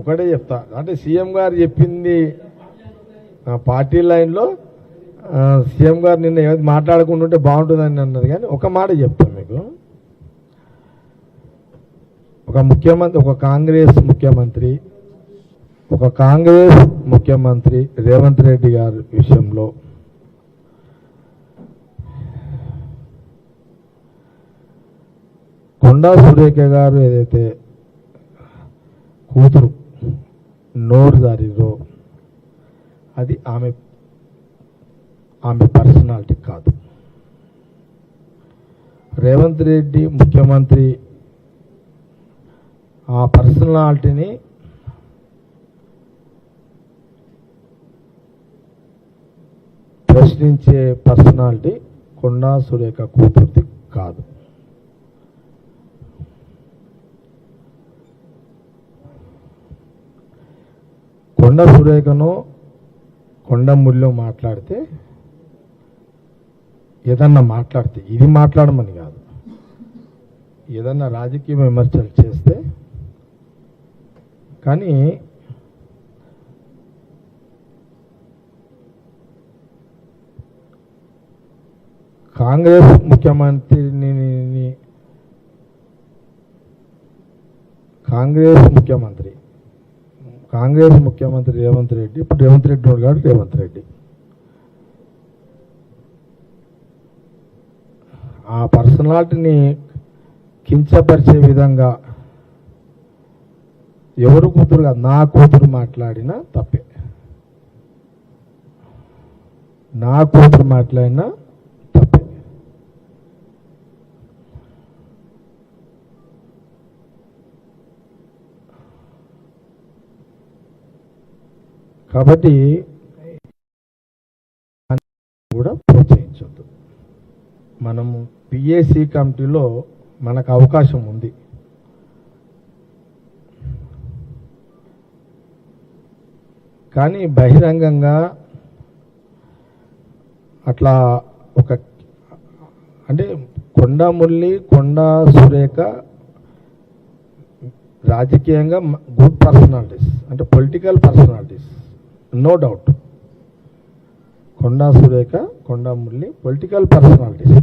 ఒకటే చెప్తా, అంటే సీఎం గారు చెప్పింది పార్టీ లైన్లో సీఎం గారు నిన్న ఏది మాట్లాడకుండా ఉంటే బాగుంటుందని అన్నది. కానీ ఒక మాట చెప్తాను మీకు, ఒక కాంగ్రెస్ ముఖ్యమంత్రి రేవంత్ రెడ్డి గారి విషయంలో కొండా సురేఖ గారు ఏదైతే కూతురు నోరు జారిరో అది ఆమె పర్సనాలిటీ కాదు. రేవంత్ రెడ్డి ముఖ్యమంత్రి ఆ పర్సనాలిటీని ప్రశ్నించే పర్సనాలిటీ కొండా సురేఖ కూతురుది కాదు. కొండ సురేఖను కొండముల్లో మాట్లాడితే ఏదన్నా మాట్లాడితే ఇది మాట్లాడమని కాదు, ఏదన్నా రాజకీయ విమర్శలు చేస్తే, కానీ కాంగ్రెస్ ముఖ్యమంత్రి రేవంత్ రెడ్డి, ఇప్పుడు రేవంత్ రెడ్డి గారు ఆ పర్సనాలిటీని కించపరిచే విధంగా ఎవరు కూతురు కాదు, నా కూతురు మాట్లాడినా తప్పే, కాబట్టి కూడా ప్రోత్సహించొద్దు. మనము పిఏసి కమిటీలో మనకు అవకాశం ఉంది. కానీ బహిరంగంగా అట్లా అంటే కొండా సురేఖ రాజకీయంగా గుడ్ పర్సనాలిటీస్, అంటే political personalities, no doubt. Konda Surekha, Konda Murali political personalities.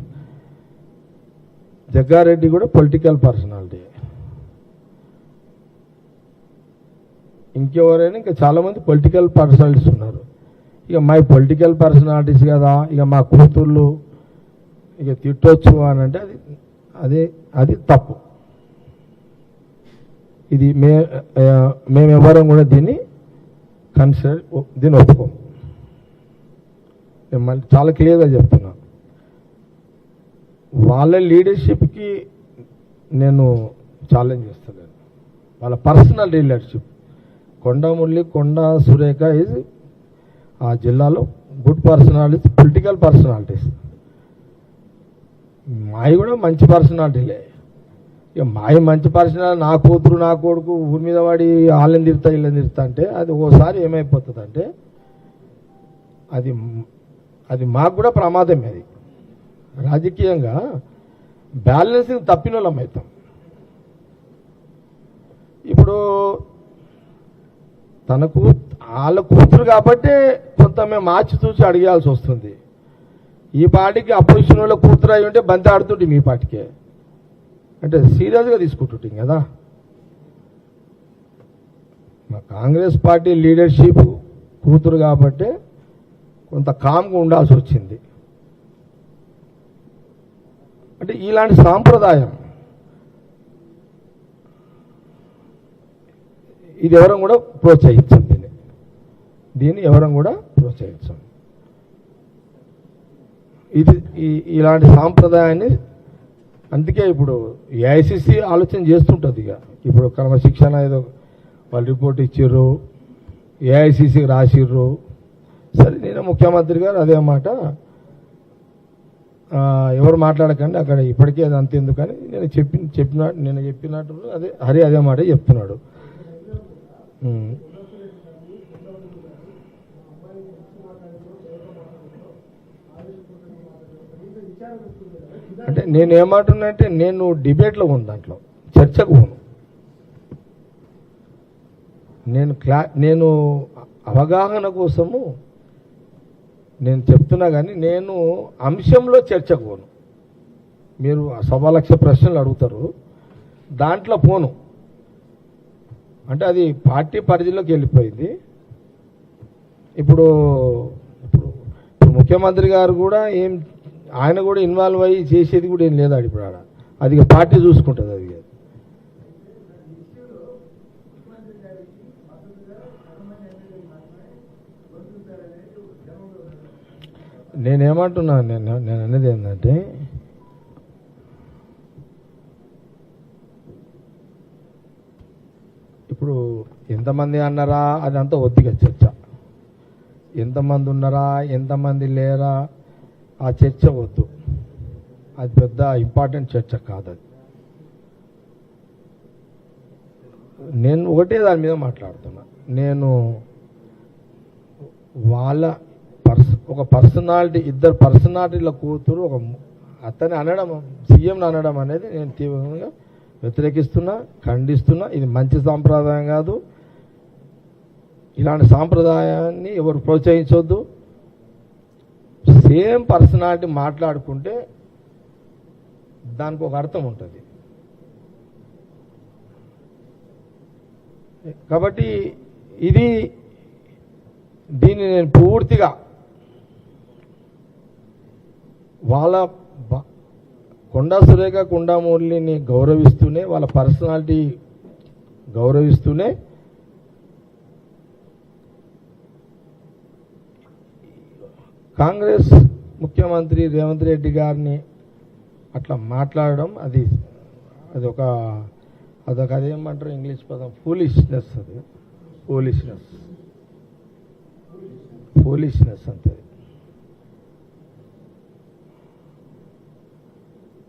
Jaggareddy కూడా పొలిటికల్ పర్సనాలిటీ. ఇంకెవరైనా ఇంకా చాలామంది పొలిటికల్ పర్సనాలిటీస్ ఉన్నారు. ఇక మా పొలిటికల్ పర్సనాలిటీస్ కదా, ఇక మా కూతుర్లు ఇక తిట్టొచ్చు అని అంటే అది తప్పు. ఇది మేమెవరం కూడా దీన్ని ఒప్పుకోం. నేను మళ్ళీ చాలా క్లియర్గా చెప్తున్నా, వాళ్ళ లీడర్షిప్కి నేను ఛాలెంజ్ చేస్తలేను, వాళ్ళ personal leadership. Konda Surekha is ఆ జిల్లాలో గుడ్ పర్సనాలిటీస్, పొలిటికల్ పర్సనాలిటీస్. మావి కూడా మంచి పర్సనాలిటీలే. ఇక మావి మంచి పర్సనాలిటీ, నా కూతురు నా కొడుకు ఊరి మీద వాడి వాళ్ళని తిరుతా వీళ్ళని తిరుతా అంటే అది ఓసారి ఏమైపోతుంది అంటే అది మాకు కూడా ప్రమాదమే. అది రాజకీయంగా బ్యాలెన్సింగ్ తప్పిన వాళ్ళం అవుతాం. ఇప్పుడు వాళ్ళ కూతురు కాబట్టి కొంత మేము మార్చి చూసి అడిగాల్సి వస్తుంది. ఈ పార్టీకి అపోజిషన్ వాళ్ళ కూతురు అయి ఉంటే బంతి ఆడుతుంటే మీ పార్టీకే అంటే సీరియస్గా తీసుకుంటుంటాం కదా. మా కాంగ్రెస్ పార్టీ లీడర్షిప్ కూతురు కాబట్టి కొంత కామ్గా ఉండాల్సి వచ్చింది. అంటే ఇలాంటి సాంప్రదాయం ఇది ఎవరం కూడా ప్రోత్సహించం. దీన్ని ఎవరం కూడా ప్రోత్సహించం. ఇలాంటి సాంప్రదాయాన్ని అందుకే ఇప్పుడు ఏఐసిసి ఆలోచన చేస్తుంటుంది. ఇక ఇప్పుడు క్రమశిక్షణ ఏదో వాళ్ళు రిపోర్ట్ ఇచ్చిర్రు, ఏఐసిసికి రాసిర్రు. సరే, నేను ముఖ్యమంత్రి గారు అదే మాట, ఎవరు మాట్లాడకండి అక్కడ ఇప్పటికే అది అంతెందుకని నేను చెప్పినట్టు అదే మాట చెప్తున్నాడు. అంటే నేను ఏమంటున్నా అంటే నేను డిబేట్లో ఉంది, దాంట్లో చర్చకు పోను. నేను అవగాహన కోసము నేను చెప్తున్నా కానీ నేను అంశంలో చర్చకు పోను. మీరు 1.25 ప్రశ్నలు అడుగుతారు, దాంట్లో పోను. అంటే అది పార్టీ పరిధిలోకి వెళ్ళిపోయింది. ఇప్పుడు ఇప్పుడు ముఖ్యమంత్రి గారు కూడా ఆయన కూడా ఇన్వాల్వ్ అయ్యి చేసేది కూడా ఏం లేదా ఇప్పుడు ఆడ. అది పార్టీ చూసుకుంటుంది. అది నేనేమంటున్నాను, నేను అనేది ఏంటంటే ఇప్పుడు ఎంతమంది అన్నారా అదంతా ఒత్తిగా చర్చ. ఎంతమంది ఉన్నారా ఎంతమంది లేరా ఆ చర్చ వద్దు. అది పెద్ద ఇంపార్టెంట్ చర్చ కాదు. అది నేను ఒకటే దాని మీద మాట్లాడుతున్నా. నేను వాళ్ళ ఒక పర్సనాలిటీ, ఇద్దరు పర్సనాలిటీల కూతురు ఒక అతన్ని అనడం, సీఎంని అనడం అనేది నేను తీవ్రంగా వ్యతిరేకిస్తున్నా, ఖండిస్తున్నా. ఇది మంచి సాంప్రదాయం కాదు. ఇలాంటి సాంప్రదాయాన్ని ఎవరు ప్రోత్సహించవద్దు. సేమ్ పర్సనాలిటీ మాట్లాడుకుంటే దానికి ఒక అర్థం ఉంటుంది. కాబట్టి దీన్ని నేను పూర్తిగా వాళ్ళ కొండా సురేఖ, కొండా మురళిని గౌరవిస్తూనే, వాళ్ళ పర్సనాలిటీ గౌరవిస్తూనే కాంగ్రెస్ ముఖ్యమంత్రి రేవంత్ రెడ్డి గారిని అట్లా మాట్లాడడం అదొక అదేమంటారు ఇంగ్లీష్ పదం, ఫూలిష్నెస్. అది ఫూలిష్నెస్ అంతే.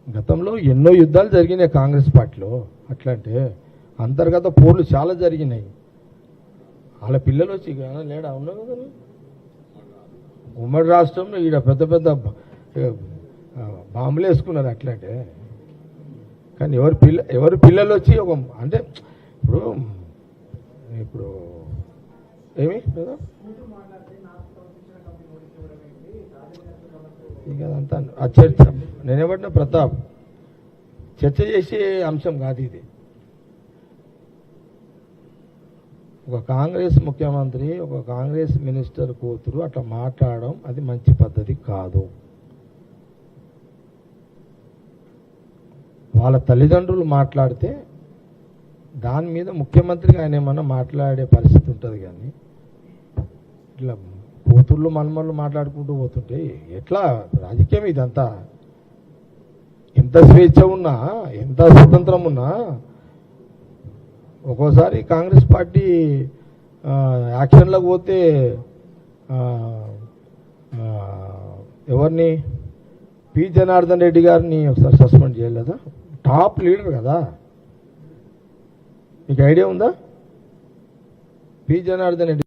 గతంలో ఎన్నో యుద్ధాలు జరిగినాయి కాంగ్రెస్ పార్టీలో. అట్లంటే అంతర్గత పోర్లు చాలా జరిగినాయి. వాళ్ళ పిల్లలు వచ్చి లేడా ఉన్నా కదా. ఉమ్మడి రాష్ట్రంలో ఈడ పెద్ద పెద్ద బాంబులు వేసుకున్నారు అట్లంటే. కానీ ఎవరు పిల్లలు వచ్చి అంటే ఇప్పుడు ఏమి కదా ఇక అదంతా ఆ చర్చ. నేనేమంటున్నా ప్రతాప్, చర్చ చేసే అంశం కాదు ఇది. ఒక కాంగ్రెస్ ముఖ్యమంత్రి, ఒక కాంగ్రెస్ మినిస్టర్ కూతురు అట్లా మాట్లాడడం అది మంచి పద్ధతి కాదు. వాళ్ళ తల్లిదండ్రులు మాట్లాడితే దాని మీద ముఖ్యమంత్రిగా ఆయన ఏమన్నా మాట్లాడే పరిస్థితి ఉంటుంది. కానీ ఇట్లా కూతుర్లు మనమళ్ళు మాట్లాడుకుంటూ పోతుంటే ఎట్లా రాజకీయం ఇదంతా? ఎంత స్వేచ్ఛ ఉన్నా, ఎంత స్వతంత్రం ఉన్నా, ఒక్కోసారి కాంగ్రెస్ పార్టీ యాక్షన్లకు పోతే ఎవరిని, పి జనార్దన్ రెడ్డి గారిని ఒకసారి సస్పెండ్ చేయలేదా? టాప్ లీడర్ కదా. మీకు ఐడియా ఉందా? పి జనార్దన్ రెడ్డి